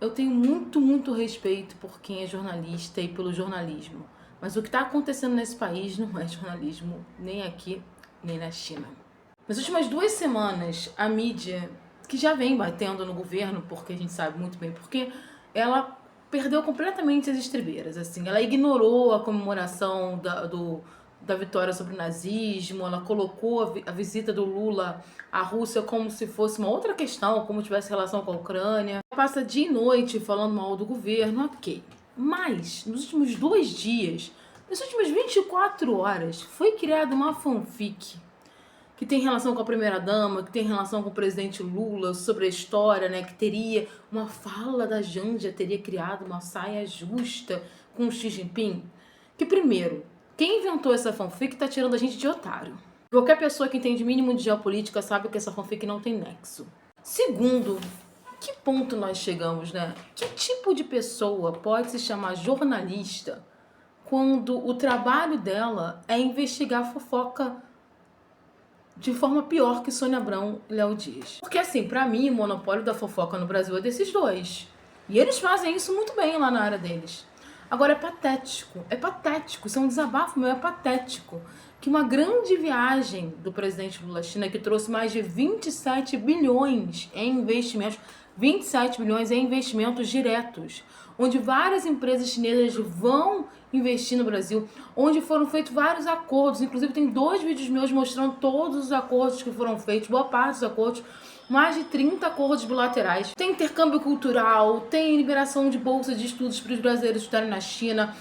Eu tenho muito respeito por quem é jornalista e pelo jornalismo. Mas o que está acontecendo nesse país não é jornalismo, nem aqui, nem na China. Nas últimas 2 semanas, a mídia, que já vem batendo no governo, porque a gente sabe muito bem porque, ela perdeu completamente as estribeiras. Assim, ela ignorou a comemoração da vitória sobre o nazismo, ela colocou a visita do Lula à Rússia como se fosse uma outra questão, como tivesse relação com a Ucrânia. Passa dia e noite falando mal do governo, ok. Mas, nos últimos 2 dias, nas últimas 24 horas, foi criada uma fanfic que tem relação com a primeira-dama, que tem relação com o presidente Lula, sobre a história, né? Que teria uma fala da Janja, teria criado uma saia justa com o Xi Jinping. Que primeiro, quem inventou essa fanfic tá tirando a gente de otário. Qualquer pessoa que entende mínimo de geopolítica sabe que essa fanfic não tem nexo. Segundo, que ponto nós chegamos, né? Que tipo de pessoa pode se chamar jornalista quando o trabalho dela é investigar fofoca de forma pior que Sônia Abrão e Léo Dias? Porque assim, pra mim, o monopólio da fofoca no Brasil é desses dois. E eles fazem isso muito bem lá na área deles. Agora é patético, isso é um desabafo meu, é patético que uma grande viagem do presidente Lula à China, que trouxe mais de 27 bilhões em investimentos, 27 bilhões em investimentos diretos, onde várias empresas chinesas vão investir no Brasil, onde foram feitos vários acordos, inclusive tem 2 vídeos meus mostrando todos os acordos que foram feitos, boa parte dos acordos, mais de 30 acordos bilaterais. Tem intercâmbio cultural, tem liberação de bolsa de estudos para os brasileiros estudarem na China,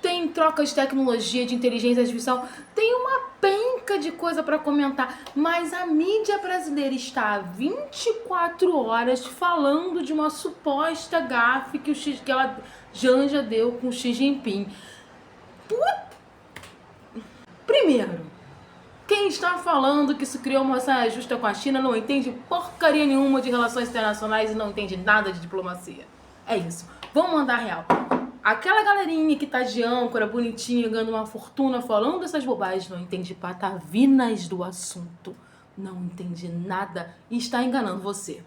tem troca de tecnologia, de inteligência artificial, tem uma penca de coisa para comentar, mas a mídia brasileira está há 24 horas falando de uma suposta gafe que a Janja deu com o Xi Jinping. Primeiro, quem está falando que isso criou uma saia justa com a China não entende porcaria nenhuma de relações internacionais e não entende nada de diplomacia. É isso. Vamos mandar real. Aquela galerinha que tá de âncora, bonitinha, ganhando uma fortuna, falando essas bobagens, não entende patavinas do assunto. Não entende nada e está enganando você.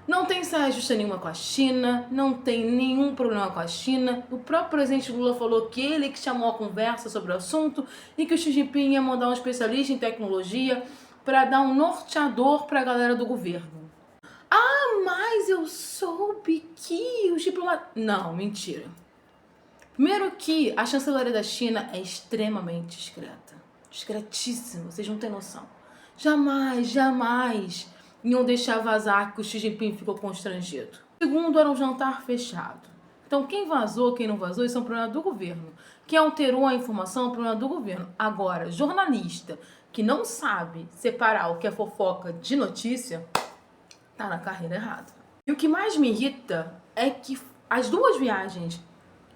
Não tem saia justa nenhuma com a China, não tem nenhum problema com a China. O próprio presidente Lula falou que ele que chamou a conversa sobre o assunto e que o Xi Jinping ia mandar um especialista em tecnologia para dar um norteador para a galera do governo. Ah, mas eu soube que os diplomatas... Não, mentira. Primeiro que a chanceler da China é extremamente discreta. Discretíssima, vocês não têm noção. Jamais iam deixar vazar que o Xi Jinping ficou constrangido. Segundo, era um jantar fechado. Então, quem vazou, quem não vazou, isso é um problema do governo. Quem alterou a informação é um problema do governo. Agora, jornalista que não sabe separar o que é fofoca de notícia, tá na carreira errada. E o que mais me irrita é que as 2 viagens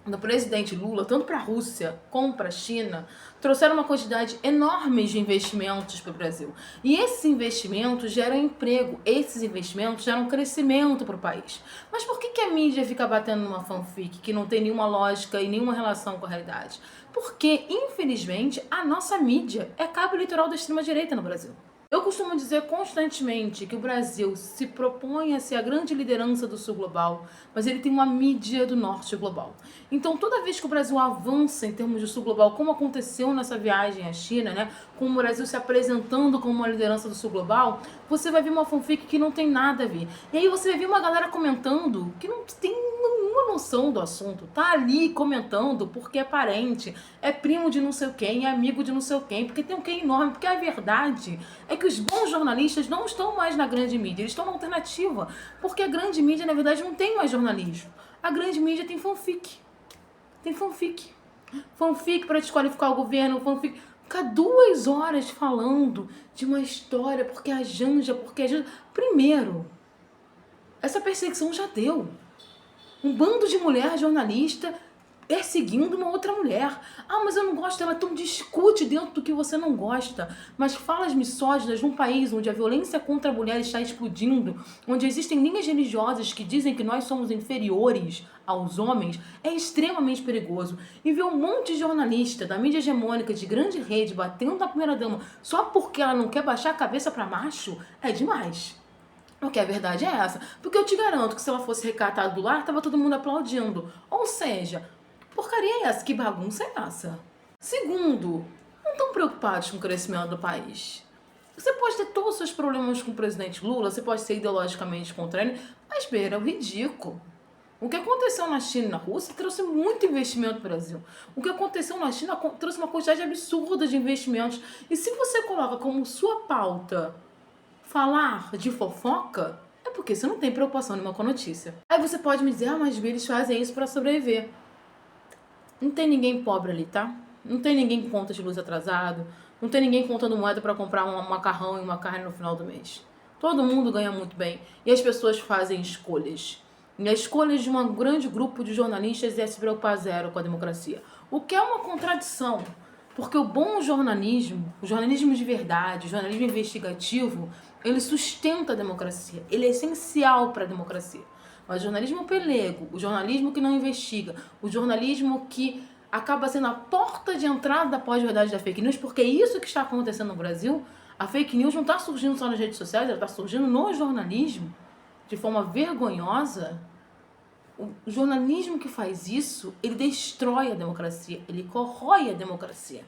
do presidente Lula, tanto para a Rússia como para a China, trouxeram uma quantidade enorme de investimentos para o Brasil. E esses investimentos geram emprego, esses investimentos geram crescimento para o país. Mas por que a mídia fica batendo numa fanfic que não tem nenhuma lógica e nenhuma relação com a realidade? Porque, infelizmente, a nossa mídia é cabo eleitoral da extrema-direita no Brasil. Eu costumo dizer constantemente que o Brasil se propõe a ser a grande liderança do sul global, mas ele tem uma mídia do norte global. Então, toda vez que o Brasil avança em termos de sul global, como aconteceu nessa viagem à China, né, com o Brasil se apresentando como uma liderança do sul global, você vai ver uma fanfic que não tem nada a ver. E aí você vai ver uma galera comentando que não tem nenhuma noção do assunto, tá ali comentando porque é parente, é primo de não sei quem, é amigo de não sei quem, porque tem um quem enorme, porque a verdade é que os bons jornalistas não estão mais na grande mídia, eles estão na alternativa, porque a grande mídia, na verdade, não tem mais jornalismo. A grande mídia tem fanfic. Tem fanfic. Fanfic para desqualificar o governo, fanfic. Ficar 2 horas falando de uma história, porque a Janja. Primeiro, essa perseguição já deu. Um bando de mulher jornalista perseguindo uma outra mulher. Ah, mas eu não gosto dela. Então discute dentro do que você não gosta. Mas falas misóginas num país onde a violência contra a mulher está explodindo, onde existem linhas religiosas que dizem que nós somos inferiores aos homens, é extremamente perigoso. E ver um monte de jornalista da mídia hegemônica de grande rede batendo na primeira-dama só porque ela não quer baixar a cabeça para macho é demais. Porque a verdade é essa. Porque eu te garanto que se ela fosse recatada do lar, tava todo mundo aplaudindo. Ou seja, que porcaria é essa? Que bagunça é essa? Segundo, não estão preocupados com o crescimento do país. Você pode ter todos os seus problemas com o presidente Lula, você pode ser ideologicamente contra ele, mas beira é o ridículo. O que aconteceu na China e na Rússia trouxe muito investimento para o Brasil. O que aconteceu na China trouxe uma quantidade absurda de investimentos. E se você coloca como sua pauta falar de fofoca, é porque você não tem preocupação nenhuma com a notícia. Aí você pode me dizer, mas eles fazem isso para sobreviver. Não tem ninguém pobre ali, tá? Não tem ninguém com conta de luz atrasado. Não tem ninguém contando moeda para comprar um macarrão e uma carne no final do mês. Todo mundo ganha muito bem. E as pessoas fazem escolhas. E a escolha de um grande grupo de jornalistas é se preocupar zero com a democracia. O que é uma contradição. Porque o bom jornalismo, o jornalismo de verdade, o jornalismo investigativo, ele sustenta a democracia. Ele é essencial para a democracia. Mas o jornalismo pelego, o jornalismo que não investiga, o jornalismo que acaba sendo a porta de entrada da pós-verdade da fake news, porque é isso que está acontecendo no Brasil. A fake news não está surgindo só nas redes sociais, ela está surgindo no jornalismo, de forma vergonhosa. O jornalismo que faz isso, ele destrói a democracia, ele corrói a democracia.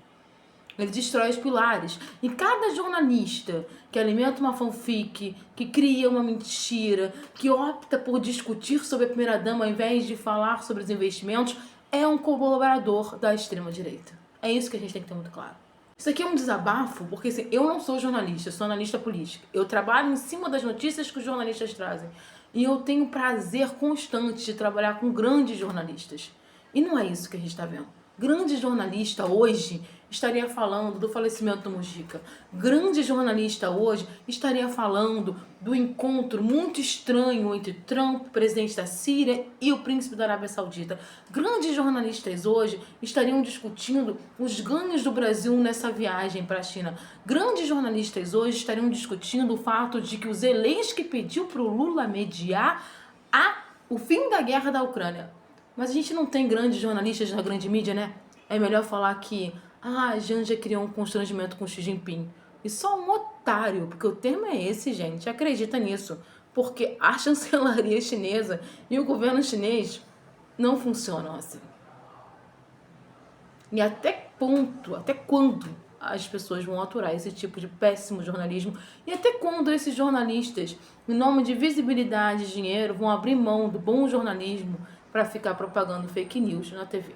Ele destrói os pilares. E cada jornalista que alimenta uma fanfic, que cria uma mentira, que opta por discutir sobre a primeira-dama ao invés de falar sobre os investimentos, é um colaborador da extrema-direita. É isso que a gente tem que ter muito claro. Isso aqui é um desabafo, porque assim, eu não sou jornalista, eu sou analista política. Eu trabalho em cima das notícias que os jornalistas trazem. E eu tenho prazer constante de trabalhar com grandes jornalistas. E não é isso que a gente está vendo. Grande jornalista hoje estaria falando do falecimento do Mujica. Grande jornalista hoje estaria falando do encontro muito estranho entre Trump, presidente da Síria, e o príncipe da Arábia Saudita. Grandes jornalistas hoje estariam discutindo os ganhos do Brasil nessa viagem para a China. Grandes jornalistas hoje estariam discutindo o fato de que o Zelensky pediu para o Lula mediar o fim da guerra da Ucrânia. Mas a gente não tem grandes jornalistas na grande mídia, né? É melhor falar que a Janja criou um constrangimento com Xi Jinping. E só um otário, porque o termo é esse, gente. Acredita nisso. Porque a chancelaria chinesa e o governo chinês não funcionam assim. E até quando as pessoas vão aturar esse tipo de péssimo jornalismo? E até quando esses jornalistas, em nome de visibilidade e dinheiro, vão abrir mão do bom jornalismo para ficar propagando fake news na TV?